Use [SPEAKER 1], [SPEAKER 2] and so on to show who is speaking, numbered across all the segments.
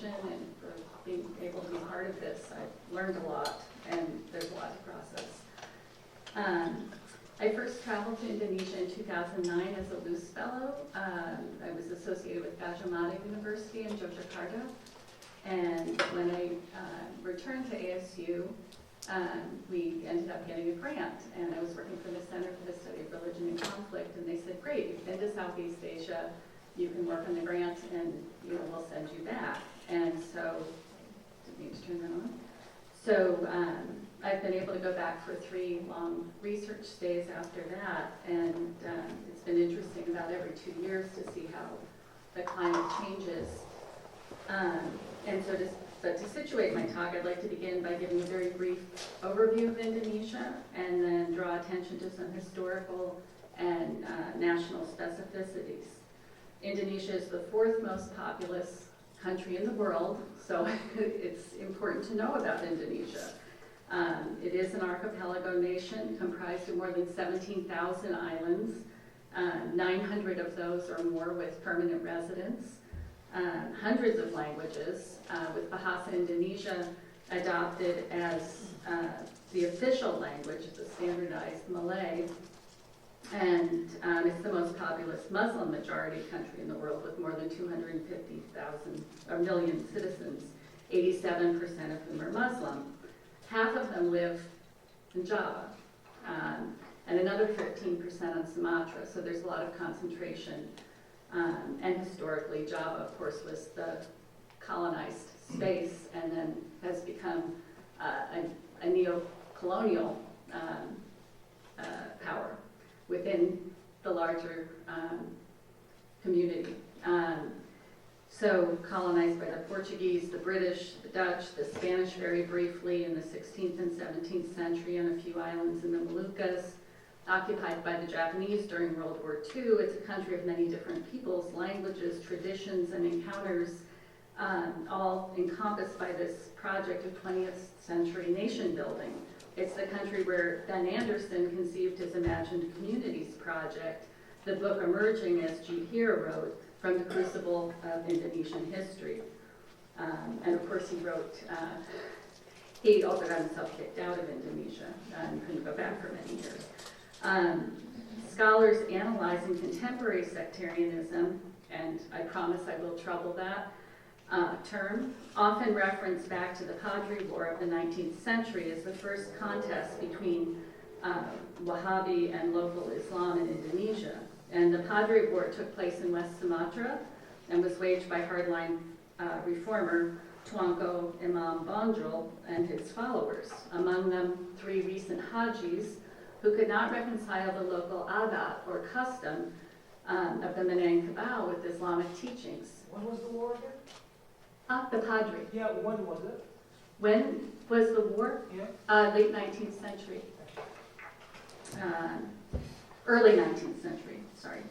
[SPEAKER 1] invitation and for being able to be part of this. I've learned a lot, and there's a lot to process. I first traveled to Indonesia in 2009 as a Luce Fellow. I was associated with Gajah Mada University in Yogyakarta. And when I returned to ASU, we ended up getting a grant. And I was working for the Center for the Study of Religion and Conflict. And they said, great, you've been to Southeast Asia. You can work on the grant, and we'll send you back. And so, didn't mean to turn that on. So I've been able to go back for 3 long research stays after that, and it's been interesting about every 2 years to see how the climate changes. And so to situate my talk, I'd like to begin by giving a very brief overview of Indonesia, and then draw attention to some historical and national specificities. Indonesia is the 4th most populous country in the world, so it's important to know about Indonesia. It is an archipelago nation comprised of more than 17,000 islands, 900 of those or more with permanent residents, hundreds of languages, with Bahasa Indonesia adopted as the official language, the standardized Malay. And it's the most populous Muslim majority country in the world with more than 250 million citizens, 87% of whom are Muslim. Half of them live in Java, and another 15% on Sumatra, so there's a lot of concentration. And historically, Java, of course, was the colonized space and then has become a neo-colonial power within the larger community. So colonized by the Portuguese, the British, the Dutch, the Spanish very briefly in the 16th and 17th century on a few islands in the Moluccas, occupied by the Japanese during World War II. It's a country of many different peoples, languages, traditions, and encounters, all encompassed by this project of 20th century nation building. It's the country where Ben Anderson conceived his Imagined Communities project, the book emerging, as G. Heer wrote, from the crucible of Indonesian history. And of course he also got himself kicked out of Indonesia and couldn't go back for many years. Scholars analyzing contemporary sectarianism, and I promise I will trouble that term, often reference back to the Padri War of the 19th century as the first contest between Wahhabi and local Islam in Indonesia. And the Padri War took place in West Sumatra and was waged by hardline reformer Tuanko Imam Bonjol and his followers, among them 3 recent Hajis who could not reconcile the local adat or custom of the Minangkabau with Islamic teachings.
[SPEAKER 2] When was the war again?
[SPEAKER 1] The Padri.
[SPEAKER 2] Yeah, when was it?
[SPEAKER 1] When was the war?
[SPEAKER 2] Yeah.
[SPEAKER 1] Late 19th century. Early 19th century, sorry.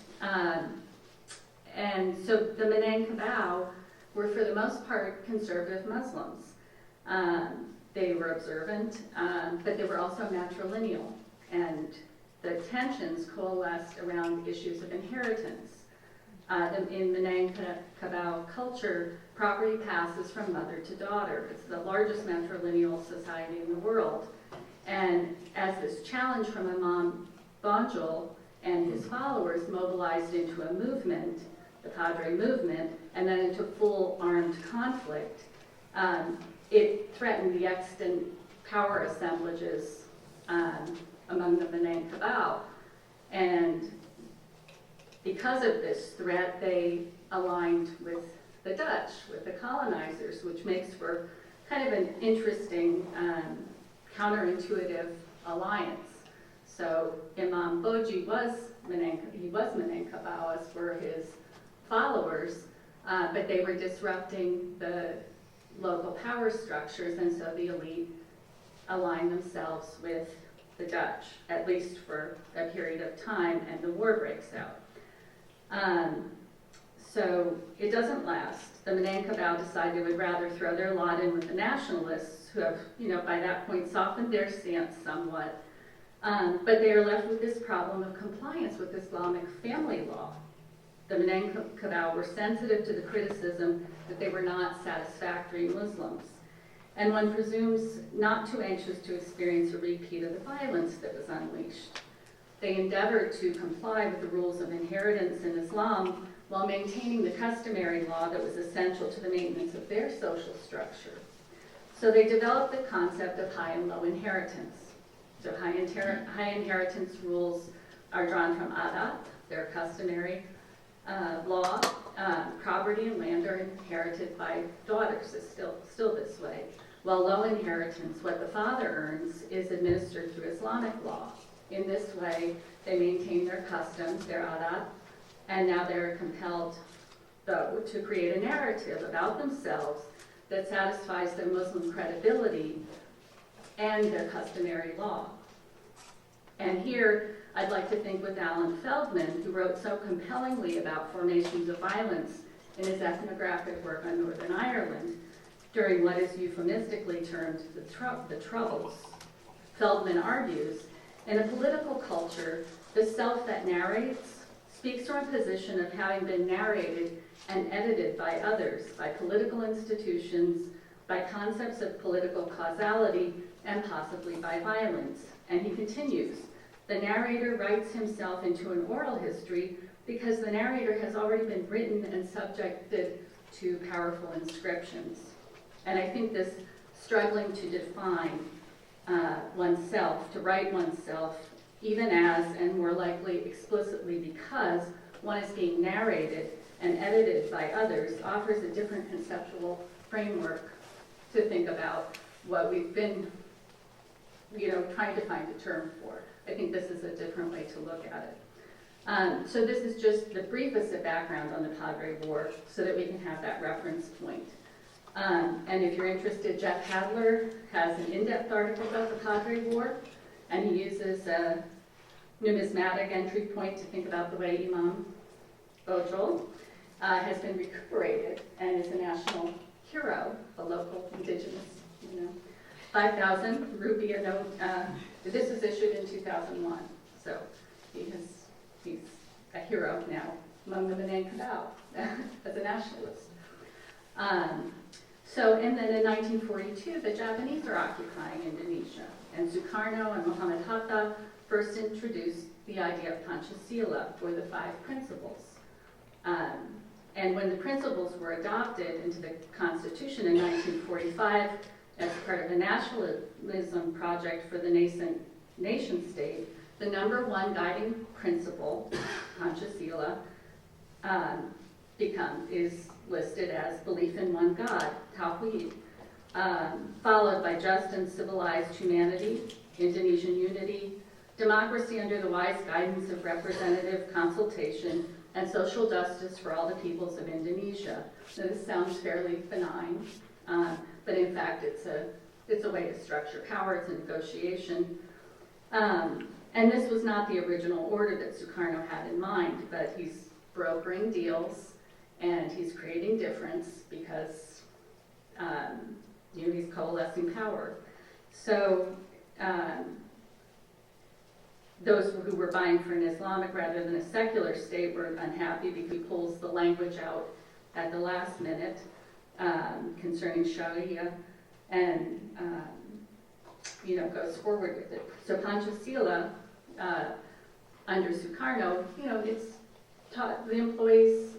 [SPEAKER 1] And so the Minangkabau were for the most part conservative Muslims. They were observant, but they were also matrilineal, and the tensions coalesced around issues of inheritance. In Minangkabau culture, property passes from mother to daughter. It's the largest matrilineal society in the world. And as this challenge from Imam Bonjol and his followers mobilized into a movement, the Padre movement, and then into full armed conflict, it threatened the extant power assemblages among the Minangkabau. And because of this threat, they aligned with the Dutch, with the colonizers, which makes for kind of an interesting counterintuitive alliance. So Imam Boji was Minangkabau, as were his followers, but they were disrupting the local power structures, and so the elite aligned themselves with the Dutch, at least for a period of time, and the war breaks out. So it doesn't last. The Minangkabau decide they would rather throw their lot in with the nationalists, who have, by that point softened their stance somewhat. But they are left with this problem of compliance with Islamic family law. the Minangkabau were sensitive to the criticism that they were not satisfactory Muslims, and one presumes not too anxious to experience a repeat of the violence that was unleashed. They endeavored to comply with the rules of inheritance in Islam while maintaining the customary law that was essential to the maintenance of their social structure. So they developed the concept of high and low inheritance. So high inheritance rules are drawn from adat, their customary law. Property and land are inherited by daughters, is still this way. While low inheritance, what the father earns, is administered through Islamic law. In this way, they maintain their customs, their adat, and now they're compelled, though, to create a narrative about themselves that satisfies their Muslim credibility and their customary law. And here, I'd like to think with Alan Feldman, who wrote so compellingly about formations of violence in his ethnographic work on Northern Ireland during what is euphemistically termed the Troubles. Feldman argues, in a political culture, the self that narrates speaks from a position of having been narrated and edited by others, by political institutions, by concepts of political causality, and possibly by violence. And he continues, the narrator writes himself into an oral history because the narrator has already been written and subjected to powerful inscriptions. And I think this struggling to define oneself, to write oneself, even as, and more likely explicitly because, one is being narrated and edited by others, offers a different conceptual framework to think about what we've been, trying to find a term for. I think this is a different way to look at it. So this is just the briefest of background on the Padre War so that we can have that reference point. And if you're interested, Jeff Hadler has an in-depth article about the Padre War, and he uses a numismatic entry point to think about the way Imam Ojol has been recuperated and is a national hero, a local indigenous, 5,000 rupiah note. This was issued in 2001, so he's a hero now among the Minangkabau as a nationalist. And then in 1942, the Japanese are occupying Indonesia, and Sukarno and Muhammad Hatta first introduced the idea of Pancasila, or the 5 principles. And when the principles were adopted into the Constitution in 1945 as part of the nationalism project for the nascent nation state, the number 1 guiding principle, Pancasila, is listed as belief in one God, Tauhid, followed by just and civilized humanity, Indonesian unity, democracy under the wise guidance of representative consultation, and social justice for all the peoples of Indonesia. Now, this sounds fairly benign, but in fact it's a way to structure power, it's a negotiation. And this was not the original order that Sukarno had in mind, but he's brokering deals and he's creating difference because he's coalescing power. So those who were vying for an Islamic rather than a secular state were unhappy because he pulls the language out at the last minute concerning Sharia and goes forward with it. So Pancasila, under Sukarno, it's taught, the employees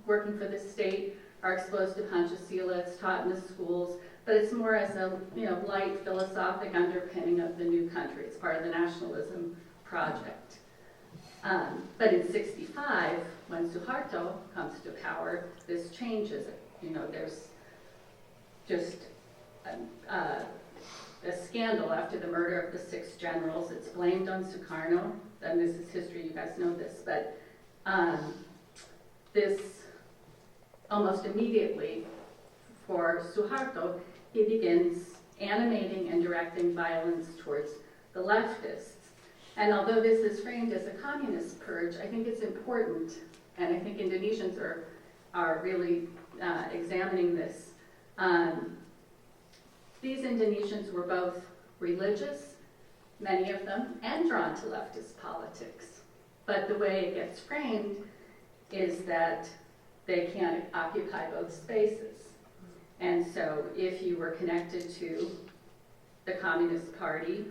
[SPEAKER 1] working for the state are exposed to Pancasila, it's taught in the schools, but it's more as a light philosophic underpinning of the new country. It's part of the nationalism project. But in '65, when Suharto comes to power, this changes it. There's just a scandal after the murder of the 6 generals. It's blamed on Sukarno, and this is history, you guys know this, but this almost immediately for Suharto, he begins animating and directing violence towards the leftists. And although this is framed as a communist purge, I think it's important, and I think Indonesians are really examining this. These Indonesians were both religious, many of them, and drawn to leftist politics. But the way it gets framed is that they can't occupy both spaces. And so if you were connected to the Communist Party,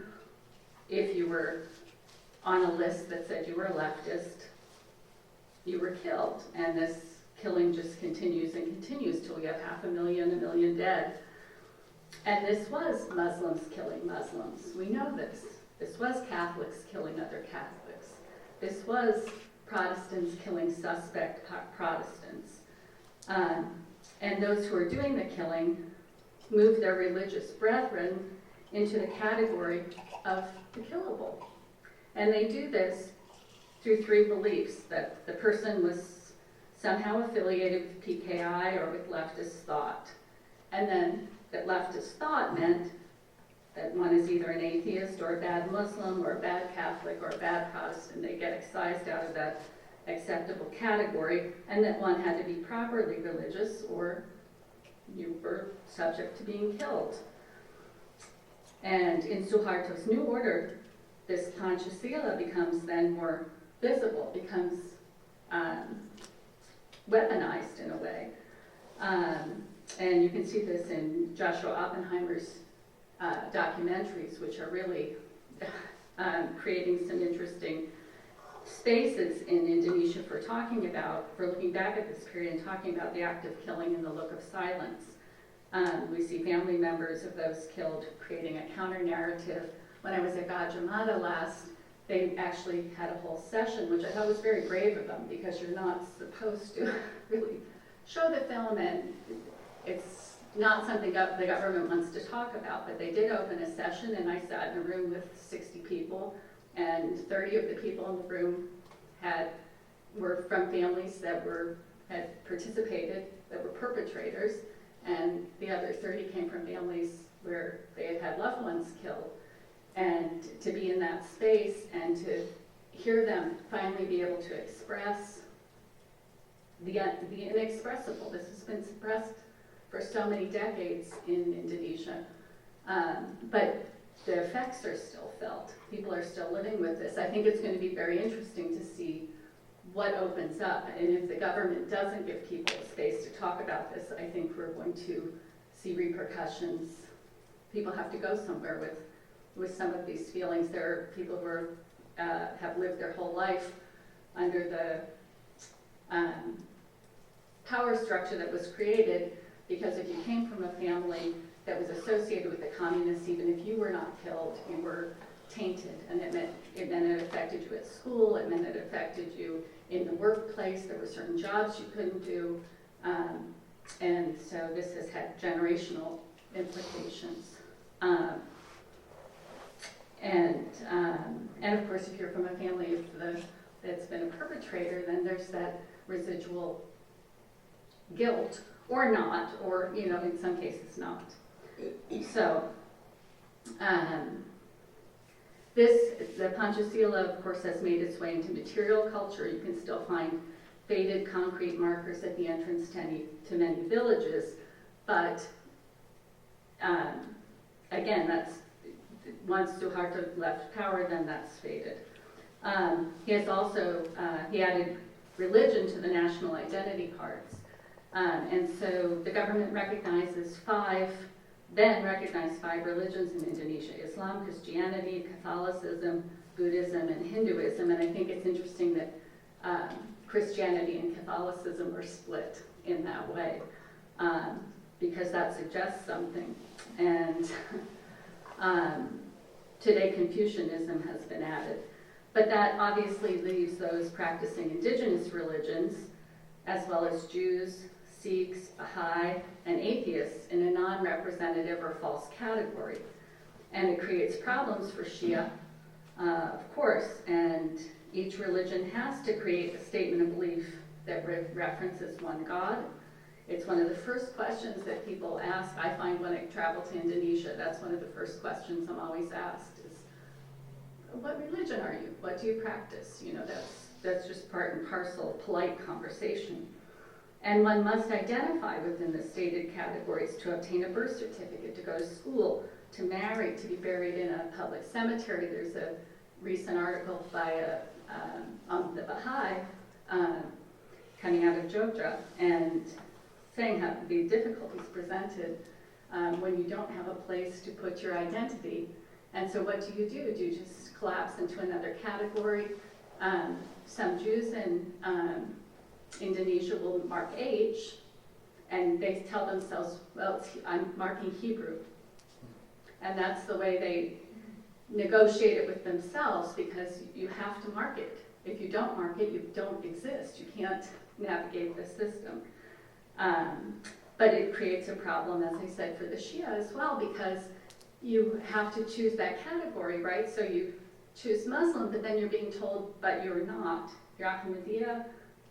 [SPEAKER 1] if you were on a list that said you were a leftist, you were killed. And this killing just continues and continues till we have 500,000, 1 million dead. And this was Muslims killing Muslims. We know this. This was Catholics killing other Catholics. This was Protestants killing suspect Protestants. And those who are doing the killing move their religious brethren into the category of the killable. And they do this through 3 beliefs: that the person was somehow affiliated with PKI or with leftist thought. And then that leftist thought meant that one is either an atheist or a bad Muslim or a bad Catholic or a bad Protestant. They get excised out of that acceptable category, and that one had to be properly religious or you were subject to being killed. And in Suharto's new order, this Panchasila becomes then more visible, becomes weaponized in a way. And you can see this in Joshua Oppenheimer's documentaries, which are really creating some interesting spaces in Indonesia for looking back at this period and talking about the act of killing and the look of silence. We see family members of those killed creating a counter-narrative. When I was at Gajah Mada last, they actually had a whole session, which I thought was very brave of them, because you're not supposed to really show the film, and it's not something the government wants to talk about, but they did open a session, and I sat in a room with 60 people, and 30 of the people in the room were from families that had participated, that were perpetrators, and the other 30 came from families where they had had loved ones killed. And to be in that space and to hear them finally be able to express the inexpressible. This has been suppressed for so many decades in Indonesia, but the effects are still felt. People are still living with this. I think it's going to be very interesting to see what opens up, and if the government doesn't give people a space to talk about this, I think we're going to see repercussions. People have to go somewhere with some of these feelings. There are people who have lived their whole life under the power structure that was created, because if you came from a family that was associated with the communists, even if you were not killed, you were tainted, and it meant it affected you at school, it meant it affected you in the workplace. There were certain jobs you couldn't do, and so this has had generational implications. And of course, if you're from a family that's been a perpetrator, then there's that residual guilt, or not, or in some cases not. So the Panchasila, of course, has made its way into material culture. You can still find faded concrete markers at the entrance to many villages, but again, that's once Suharto left power, then that's faded. He has also he added religion to the national identity cards, and so the government recognized 5 religions in Indonesia: Islam, Christianity, Catholicism, Buddhism, and Hinduism. And I think it's interesting that Christianity and Catholicism were split in that way, because that suggests something. And today Confucianism has been added. But that obviously leaves those practicing indigenous religions, as well as Jews, Sikhs, Baha'i, and atheists, in a non-representative or false category. And it creates problems for Shia, of course, and each religion has to create a statement of belief that references one God. It's one of the first questions that people ask. I find when I travel to Indonesia, that's one of the first questions I'm always asked is, what religion are you? What do you practice? That's just part and parcel of polite conversation. And one must identify within the stated categories to obtain a birth certificate, to go to school, to marry, to be buried in a public cemetery. There's a recent article by on the Baha'i of Jogja and saying how the difficulties presented when you don't have a place to put your identity. And so what do? Do you just collapse into another category? Some Jews in Indonesia will mark age, and they tell themselves, well, I'm marking Hebrew. And that's the way they negotiate it with themselves, because you have to mark it. If you don't mark it, you don't exist. You can't navigate the system. But it creates a problem, as I said, for the Shia as well, because you have to choose that category, right? So you choose Muslim, but then you're being told, but you're not. You're Ahmadiyya,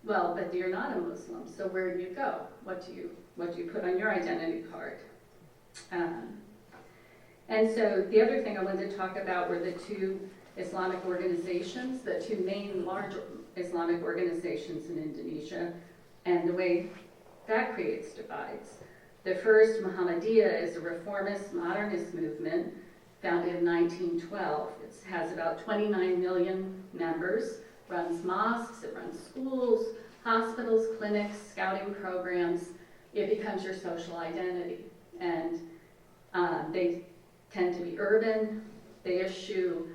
[SPEAKER 1] well, but you're not a Muslim. So where do you go? What do you put on your identity card? And so the other thing I wanted to talk about were the two Islamic organizations, the two main large Islamic organizations in Indonesia, and the way that creates divides. The first, Muhammadiyah, is a reformist modernist movement founded in 1912. It has about 29 million members, runs mosques, it runs schools, hospitals, clinics, scouting programs. It becomes your social identity. And they tend to be urban. They issue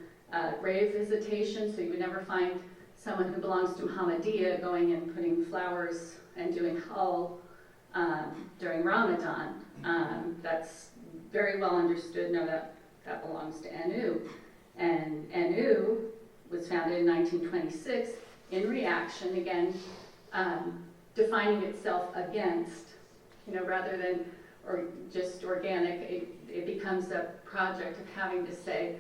[SPEAKER 1] grave visitation, so you would never find someone who belongs to Muhammadiyya going and putting flowers and doing hal during Ramadan. That's very well understood. No, that belongs to NU. And NU was founded in 1926 in reaction, again, defining itself against, rather than or just organic, it becomes a project of having to say,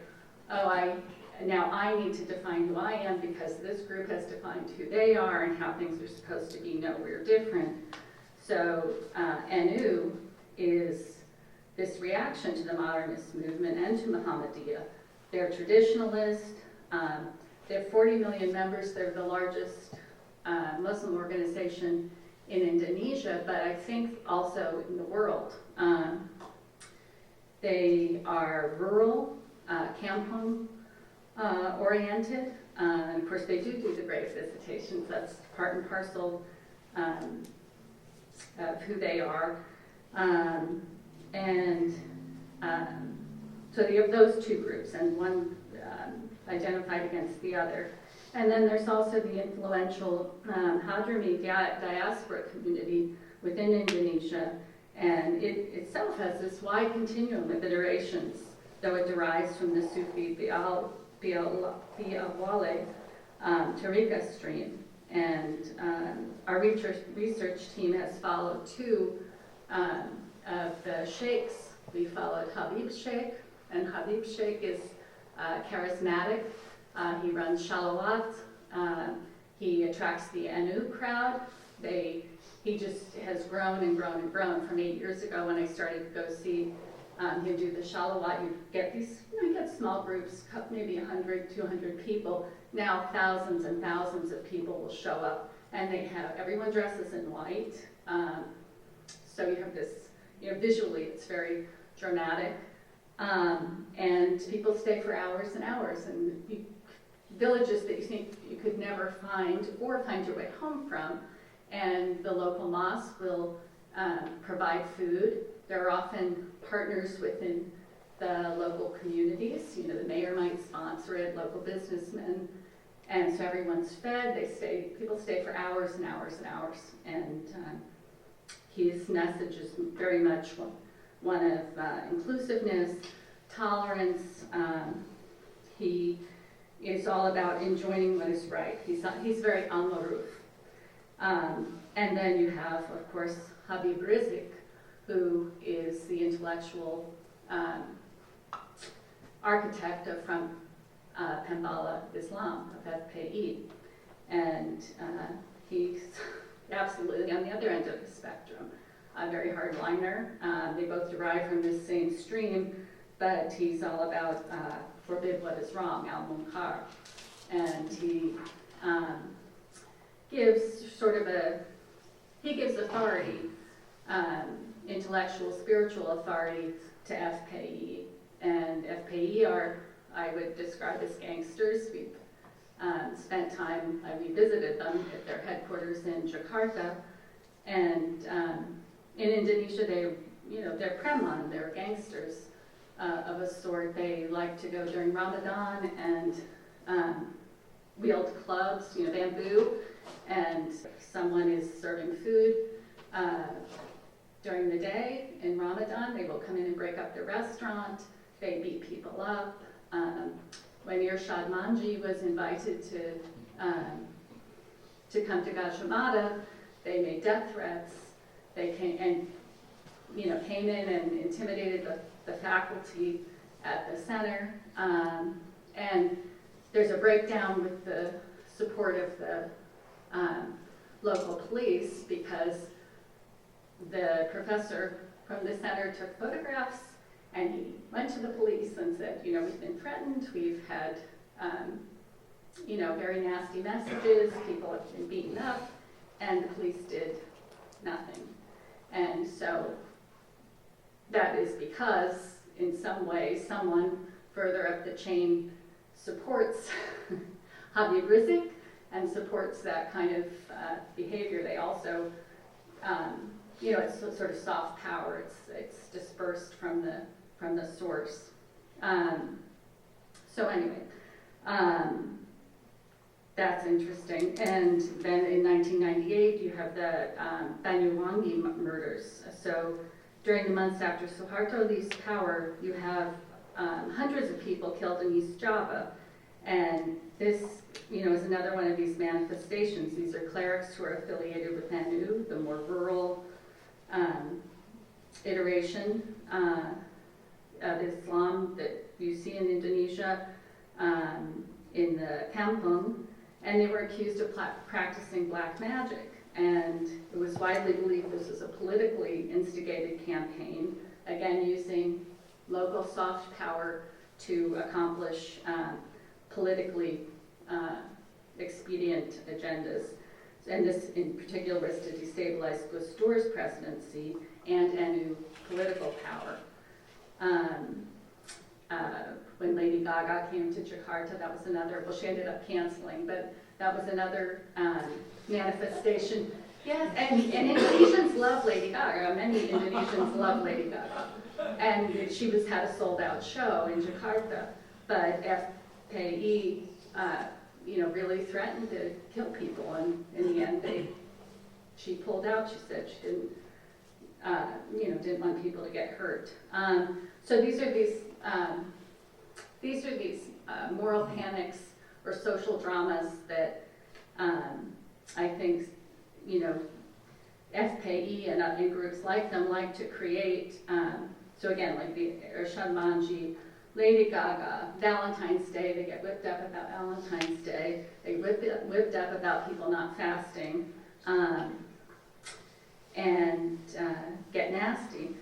[SPEAKER 1] oh, now I need to define who I am because this group has defined who they are and how things are supposed to be. No, we're different. So NU is this reaction to the modernist movement and to Muhammadiyya. They're traditionalist. They have 40 million members. They're the largest Muslim organization in Indonesia, but I think also in the world. They are rural, kampung oriented, and of course they do the grave visitations. That's part and parcel of who they are. So you have those two groups, and one identified against the other. And then there's also the influential Hadrami diaspora community within Indonesia, and it itself has this wide continuum of iterations, though it derives from the Sufi Biawale Tariqa stream. And our research team has followed two of the sheikhs. We followed Habib Sheikh, and Habib Sheikh is charismatic. He runs Shalawat. He attracts the NU crowd. He just has grown and grown and grown. From 8 years ago when I started to go see him do the Shalawat, you get these, you get small groups, maybe 100, 200 people. Now thousands and thousands of people will show up, and everyone dresses in white. So you have this, visually it's very dramatic. And people stay for hours and hours, and villages that you think you could never find or find your way home from, and the local mosque will provide food. There are often partners within the local communities. The mayor might sponsor it, local businessmen, and so everyone's fed. People stay for hours and hours and hours, and his message is very much one of inclusiveness, tolerance. He is all about enjoying what is right. He's very al-maruf. And then you have, of course, Habib Rizik, who is the intellectual architect from Pembala Islam, of FPI. And he's absolutely on the other end of the spectrum, a very hardliner. They both derive from this same stream, but he's all about forbid what is wrong, al-munkar. And he gives authority, intellectual, spiritual authority to FPI. And FPI I would describe as gangsters. We've spent time, we visited them at their headquarters in Jakarta, And in Indonesia, they're preman, they're gangsters of a sort. They like to go during Ramadan and wield clubs, bamboo, and someone is serving food during the day in Ramadan. They will come in and break up the restaurant. They beat people up. When Irshad Manji was invited to come to Gajah Mada, they made death threats. They came in and intimidated the faculty at the center. And there's a breakdown with the support of the local police because the professor from the center took photographs and he went to the police and said, we've been threatened, we've had, very nasty messages, people have been beaten up, and the police did nothing. And so that is because, in some way, someone further up the chain supports Habib Rizk and supports that kind of behavior. They also, it's sort of soft power. It's dispersed from the source. So anyway, that's interesting. And then in 1998, you have the Banyuwangi murders. So during the months after Suharto leaves power, you have hundreds of people killed in East Java. And this, is another one of these manifestations. These are clerics who are affiliated with NU, the more rural iteration of Islam that you see in Indonesia, in the Kampung, and they were accused of practicing black magic. And it was widely believed this was a politically instigated campaign, again using local soft power to accomplish politically expedient agendas. And this in particular was to destabilize Gustur's presidency and NU political power. When Lady Gaga came to Jakarta, that was another, she ended up canceling, but that was another manifestation. Yes, and Indonesians love Lady Gaga. Many Indonesians love Lady Gaga. And she had a sold-out show in Jakarta, but FPI, really threatened to kill people, and in the end, she pulled out. She said she didn't want people to get hurt. So these are these moral panics or social dramas that I think FPI and groups like them like to create. So again, like the Irshad Manji, Lady Gaga, Valentine's Day, they get whipped up about Valentine's Day. They whipped up about people not fasting, and get nasty.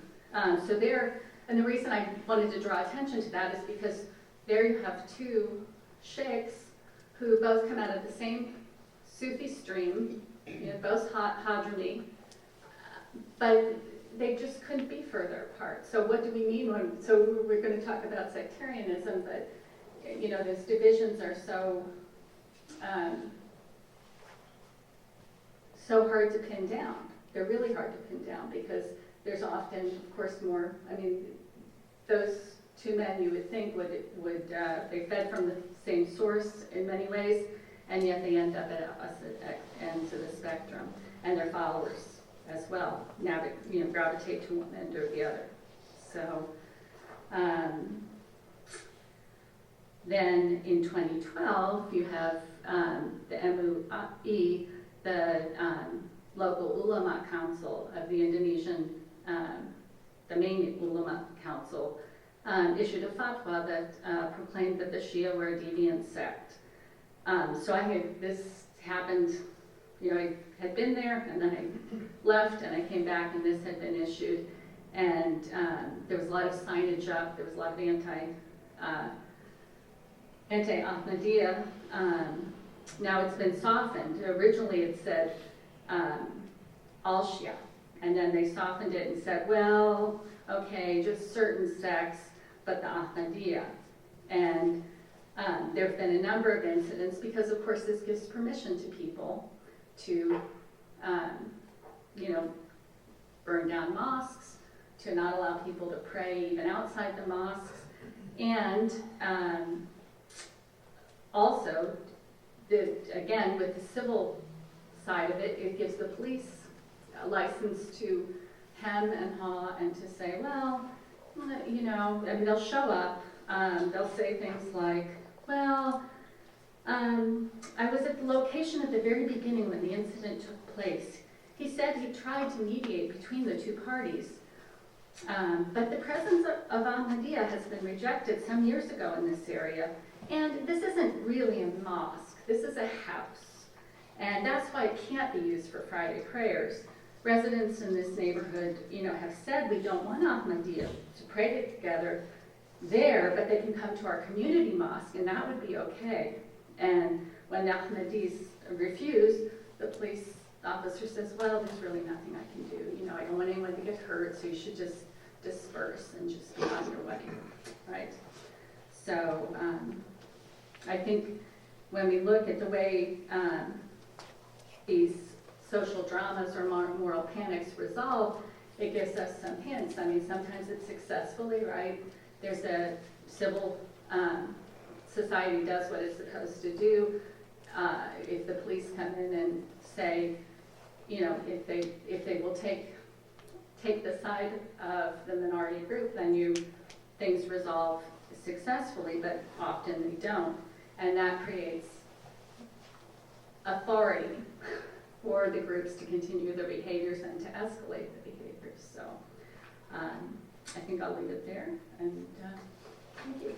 [SPEAKER 1] So there, and the reason I wanted to draw attention to that is because there you have two sheikhs who both come out of the same Sufi stream, both Hadrami, but they just couldn't be further apart. So what do we mean so we're going to talk about sectarianism, but those divisions are so hard to pin down. They're really hard to pin down because there's often, of course, more, those two men you would think they fed from the same source in many ways, and yet they end up at opposite ends of the spectrum, and their followers as well, now gravitate to one end or the other. So then in 2012, you have the MUI, the local ulama council of the Indonesian, the main ulama council, issued a fatwa that proclaimed that the Shia were a deviant sect. So this happened, I had been there, and then I left, and I came back, and this had been issued, and there was a lot of signage up, there was a lot of anti-Ahmadiyya. Now it's been softened. Originally it said al-Shia, and then they softened it and said, well, okay, just certain sects, but the Ahmadiyya. And there have been a number of incidents because, of course, this gives permission to people to, mosques, to not allow people to pray even outside the mosques, and also, again, with the civil side of it, it gives the police a license to hem and haw and to say, well, you know, I mean, they'll show up, they'll say things like, well, I was at the location at the very beginning when the incident took place. He said he tried to mediate between the two parties, but the presence of Ahmadiyya has been rejected some years ago in this area, and this isn't really a mosque, this is a house, and that's why it can't be used for Friday prayers. Residents in this neighborhood, you know, have said we don't want Ahmadiyya to pray together there, but they can come to our community mosque, and that would be okay. And when the Ahmadis refuse, the police officer says, well, there's really nothing I can do. You know, I don't want anyone to get hurt, so you should just disperse and just be on your way, right? So I think when we look at the way these social dramas or moral panics resolve, it gives us some hints. I mean, sometimes it's successfully, right? There's a civil society does what it's supposed to do. If the police come in and say, you know, if they will take the side of the minority group, then things resolve successfully, but often they don't. And that creates authority for the groups to continue their behaviors and to escalate the behaviors. So I think I'll leave it there, and thank you.